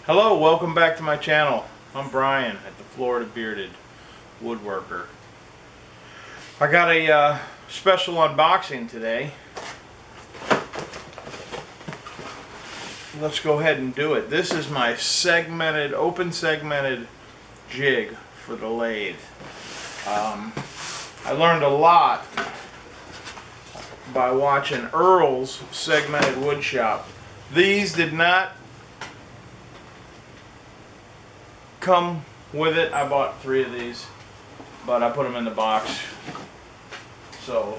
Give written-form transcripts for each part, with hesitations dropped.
Hello, welcome back to my channel. I'm Brian at the Florida Bearded Woodworker. I got a special unboxing today. Let's go ahead and do it. This is my open segmented jig for the lathe. I learned a lot by watching Earl's Segmented Wood Shop. These did not come with it. I bought 3 of these, but I put them in the box. So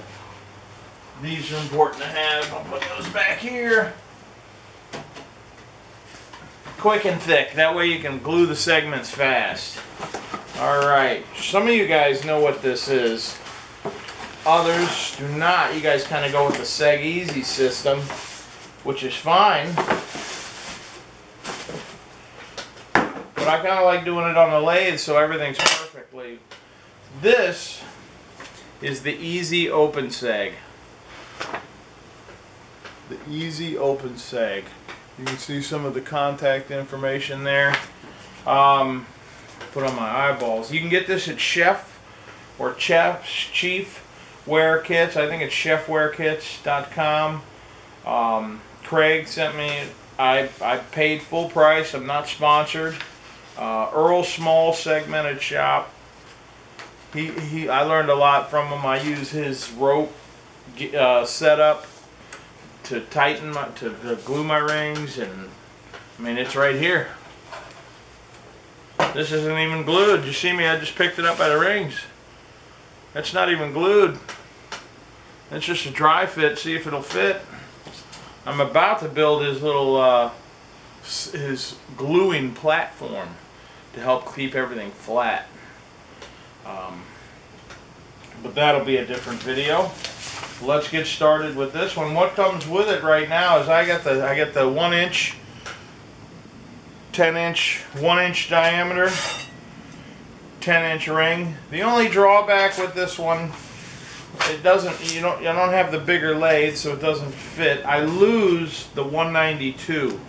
these are important to have. I'll put those back here. Quick and thick. That way you can glue the segments fast. Alright, some of you guys know what this is. Others do not. You guys kind of go with the Seg Easy system, which is fine. But I kind of like doing it on the lathe so everything's perfectly. This is the Easy Open Seg. The Easy Open Seg. You can see some of the contact information there. Put on my eyeballs. You can get this at Chef or Chief Wear Kits. I think it's chefwearkits.com. Craig sent me. I paid full price. I'm not sponsored. Earls Small Segmented shop. I learned a lot from him. I use his rope setup to tighten to glue my rings, and I mean, it's right here. This isn't even glued. You see me? I just picked it up by the rings. It's not even glued. It's just a dry fit. See if it'll fit. I'm about to build his little his gluing platform to help keep everything flat. But that'll be a different video. Let's get started with this one. What comes with it right now is I get the 1-inch, 10-inch, 1-inch diameter, 10-inch ring. The only drawback with this one, it doesn't. You don't have the bigger lathe, so it doesn't fit. I lose the 192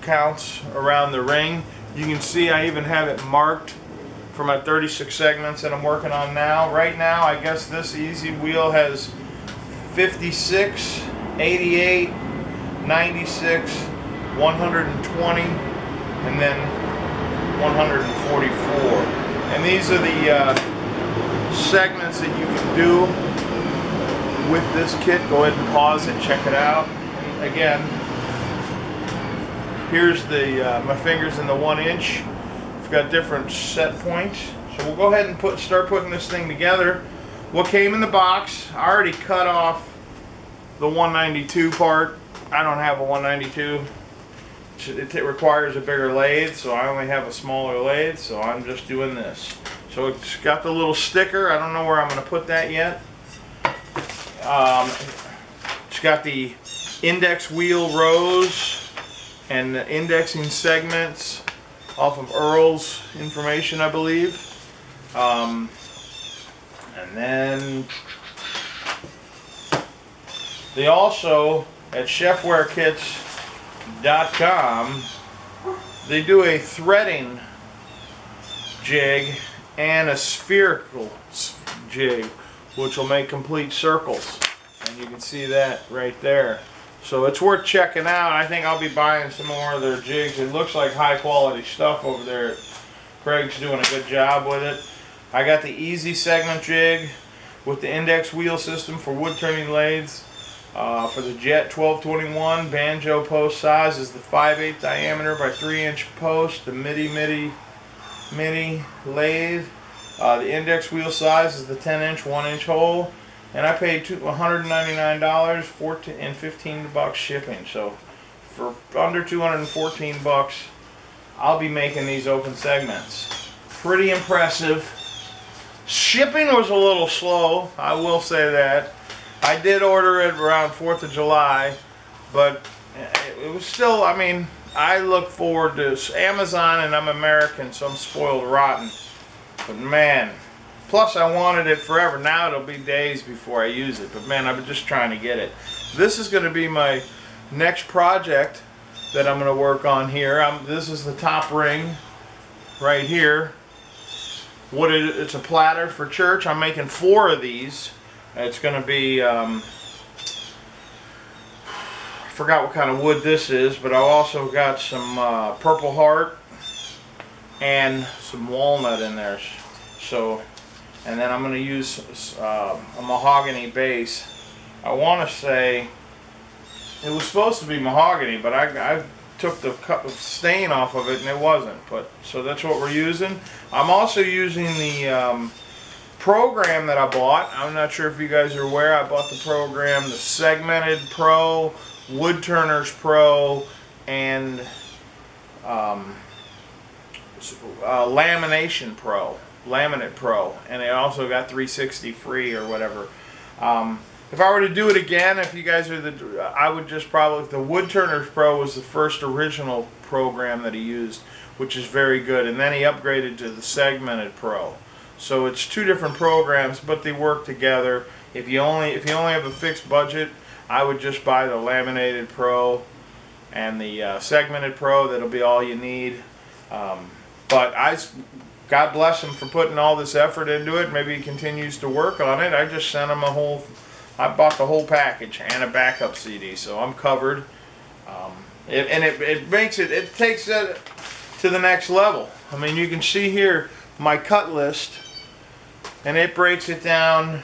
counts around the ring. You can see I even have it marked for my 36 segments that I'm working on now. Right now, I guess this Easy wheel has 56, 88, 96, 120, and then 144. And these are the segments that you can do with this kit. Go ahead and pause it, check it out. And again, here's my fingers in the 1-inch. I've got different set points. So we'll go ahead and start putting this thing together. What came in the box, I already cut off the 192 part. I don't have a 192. It requires a bigger lathe, so I only have a smaller lathe, so I'm just doing this. So it's got the little sticker. I don't know where I'm going to put that yet. It's got the index wheel rows and the indexing segments off of Earl's information, I believe. And then they also, at chefwearkits.com, they do a threading jig and a spherical jig, which will make complete circles. And you can see that right there. So it's worth checking out. I think I'll be buying some more of their jigs. It looks like high quality stuff over there. Craig's doing a good job with it. I got the Easy Segment jig with the index wheel system for wood turning lathes. For the Jet 1221 banjo post size is the 5/8 diameter by 3-inch post. The mini lathe. The index wheel size is the 10-inch 1-inch hole. And I paid $199, $14 and $15 shipping. So for under $214, I'll be making these open segments. Pretty impressive. Shipping was a little slow, I will say that. I did order it around 4th of July, but it was still, I mean, I look forward to Amazon, and I'm American, so I'm spoiled rotten. But man, plus I wanted it forever. Now it'll be days before I use it, but man, I've been just trying to get it. This is going to be my next project that I'm going to work on here. This is the top ring right here. It's a platter for church. I'm making 4 of these. It's going to be, I forgot what kind of wood this is, but I also got some Purple Heart and some walnut in there. So, and then I'm going to use a mahogany base. I want to say it was supposed to be mahogany, but I took the stain off of it and it wasn't. But so that's what we're using. I'm also using the program that I bought. I'm not sure if you guys are aware. I bought the program, the Segmented Pro, Wood Turners Pro, and Lamination Pro, Laminate Pro, and it also got 360 free or whatever. If I were to do it again, if you guys are I would just probably, the Wood Turners Pro was the first original program that he used, which is very good, and then he upgraded to the Segmented Pro. So it's 2 different programs, but they work together. If you only have a fixed budget, I would just buy the Laminated Pro and the Segmented Pro. That'll be all you need. But God bless him for putting all this effort into it. Maybe he continues to work on it. I just sent him I bought the whole package and a backup CD, so I'm covered. It takes it to the next level. I mean, you can see here my cut list, and it breaks it down,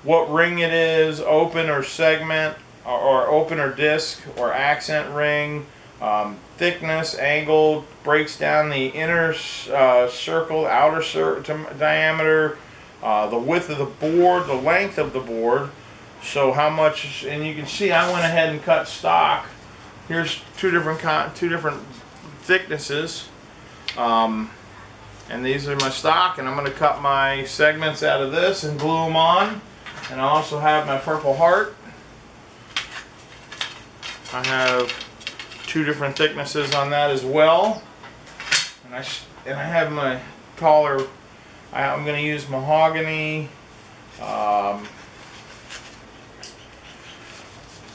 what ring it is, open or segment, or open or disc, or accent ring, thickness, angle, breaks down the inner circle, outer diameter, the width of the board, the length of the board, so how much, and you can see I went ahead and cut stock. Here's two different thicknesses, and these are my stock, and I'm going to cut my segments out of this and glue them on. And I also have my Purple Heart. I have 2 different thicknesses on that as well, and I have my taller. I'm going to use mahogany.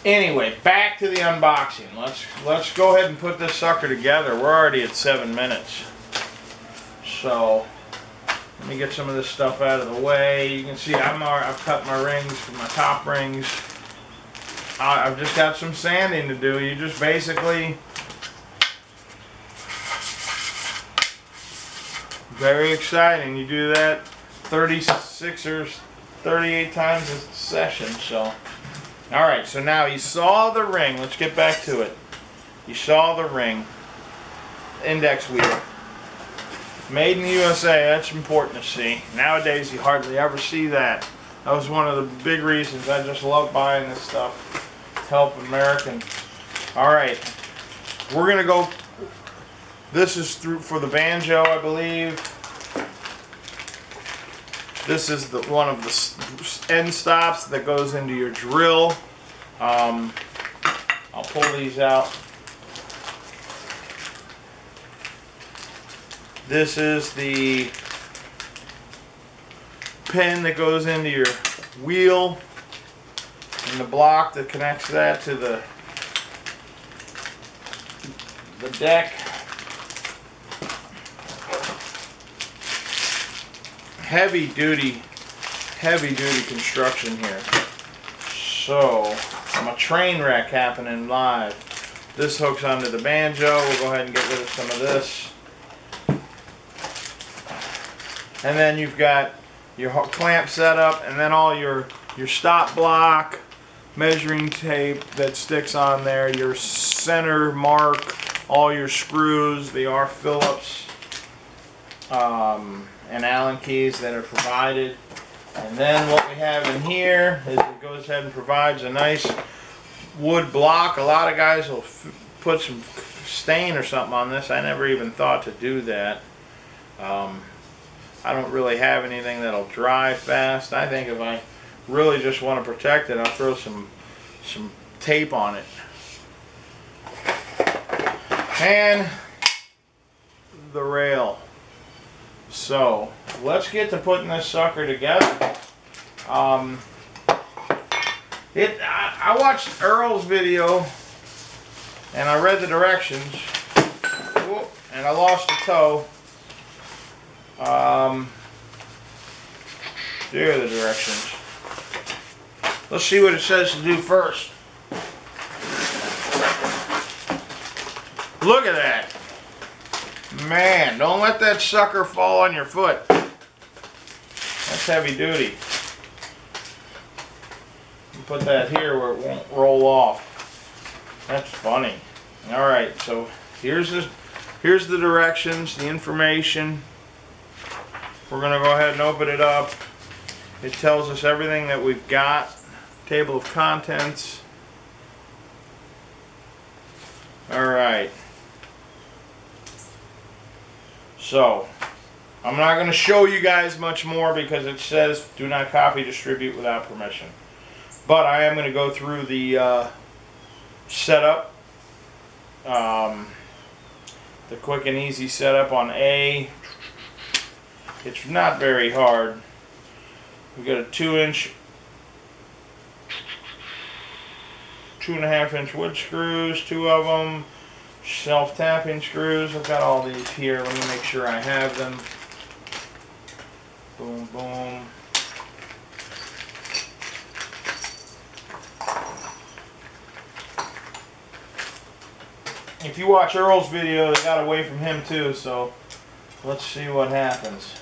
Anyway, back to the unboxing. Let's go ahead and put this sucker together. We're already at 7 minutes, so let me get some of this stuff out of the way. You can see I've cut my rings for my top rings. I've just got some sanding to do. You just basically, very exciting. You do that 36 or 38 times a session. So, all right. So now you saw the ring. Let's get back to it. You saw the ring. Index wheel. Made in the USA. That's important to see. Nowadays, you hardly ever see that. That was one of the big reasons I just love buying this stuff. Help American. All right, we're gonna go. This is for the banjo, I believe. This is one of the end stops that goes into your drill. I'll pull these out. This is the pin that goes into your wheel, and the block that connects that to the deck. Heavy duty construction here. So, I'm a train wreck happening live. This hooks onto the banjo. We'll go ahead and get rid of some of this. And then you've got your clamp setup, and then all your stop block, measuring tape that sticks on there, your center mark, all your screws, the R. Phillips and Allen keys that are provided. And then what we have in here is it goes ahead and provides a nice wood block. A lot of guys will put some stain or something on this. I never even thought to do that. I don't really have anything that'll dry fast. I think if I really just want to protect it, I'll throw some tape on it. And the rail. So let's get to putting this sucker together. I watched Earl's video and I read the directions. Whoop, and I lost the toe. There are the directions. Let's see what it says to do first. Look at that. Man, don't let that sucker fall on your foot. That's heavy duty. Put that here where it won't roll off. That's funny. Alright, so here's the directions, the information. We're going to go ahead and open it up. It tells us everything that we've got. Table of contents. Alright. So, I'm not going to show you guys much more because it says do not copy, distribute without permission. But I am going to go through the setup. The quick and easy setup on A. It's not very hard. We've got a 2-inch, 2.5-inch wood screws, 2 of them, self-tapping screws. I've got all these here. Let me make sure I have them. Boom, boom. If you watch Earl's video, they got away from him too, so let's see what happens.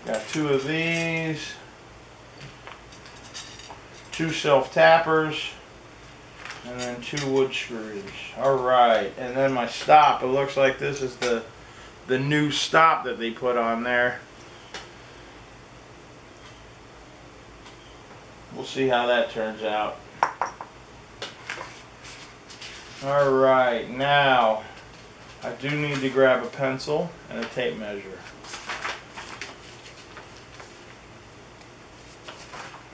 Got 2 of these, 2 self-tappers, and then 2 wood screws. Alright, and then my stop. It looks like this is the new stop that they put on there. We'll see how that turns out. Alright, now I do need to grab a pencil and a tape measure.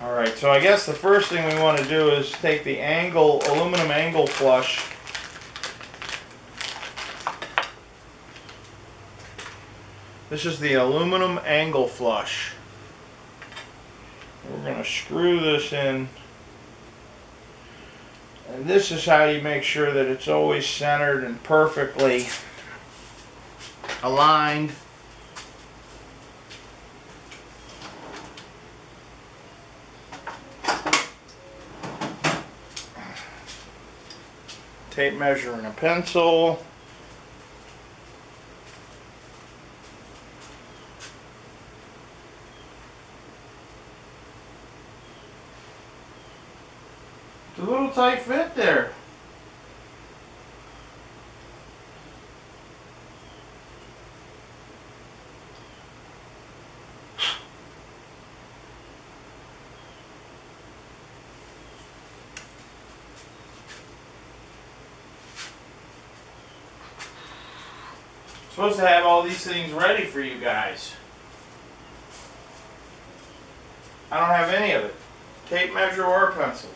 Alright, so I guess the first thing we want to do is take the aluminum angle flush. This is the aluminum angle flush. We're going to screw this in. And this is how you make sure that it's always centered and perfectly aligned. Tape measure and a pencil. It's a little tight fit there. Supposed to have all these things ready for you guys. I don't have any of it. Tape measure or a pencil.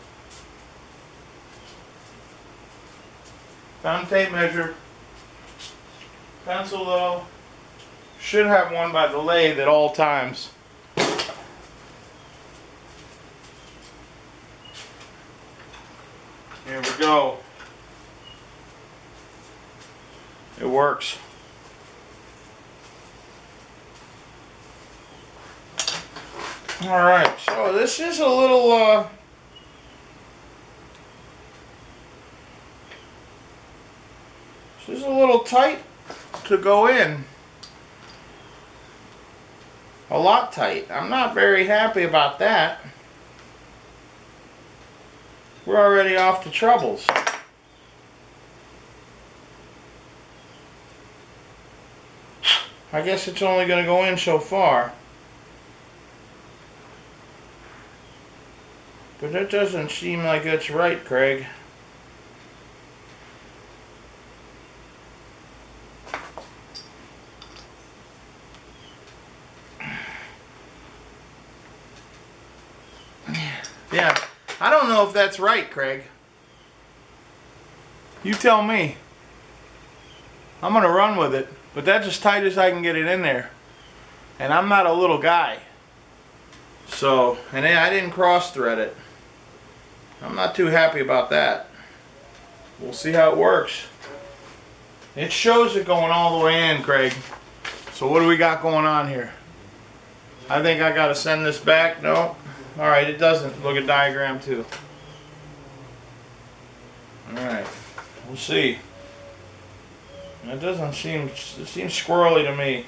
Found tape measure. Pencil though. Should have one by the lathe at all times. Here we go. It works. Alright, so this is a little tight to go in. A lot tight. I'm not very happy about that. We're already off to troubles. I guess it's only going to go in so far. But that doesn't seem like it's right, Craig. Yeah, I don't know if that's right, Craig. You tell me. I'm going to run with it, but that's as tight as I can get it in there. And I'm not a little guy. So, and I didn't cross thread it. I'm not too happy about that. we'll see how it works. It shows it going all the way in, Craig. So what do we got going on here? I think I gotta send this back. No. Alright, it doesn't. Look at diagram 2. Alright. We'll see. It doesn't seem, it seems squirrely to me.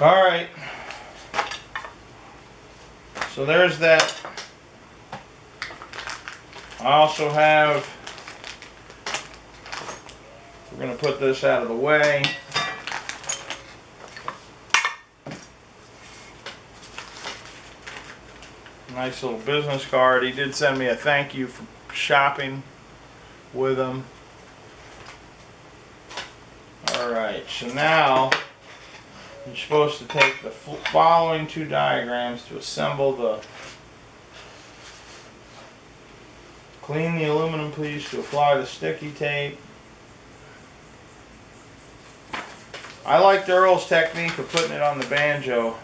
Alright. So there's that. I also have, we're going to put this out of the way. Nice little business card. He did send me a thank you for shopping with him. Alright, so now you're supposed to take the following 2 diagrams to assemble the, clean the aluminum piece to apply the sticky tape. I like the Earl's technique of putting it on the banjo.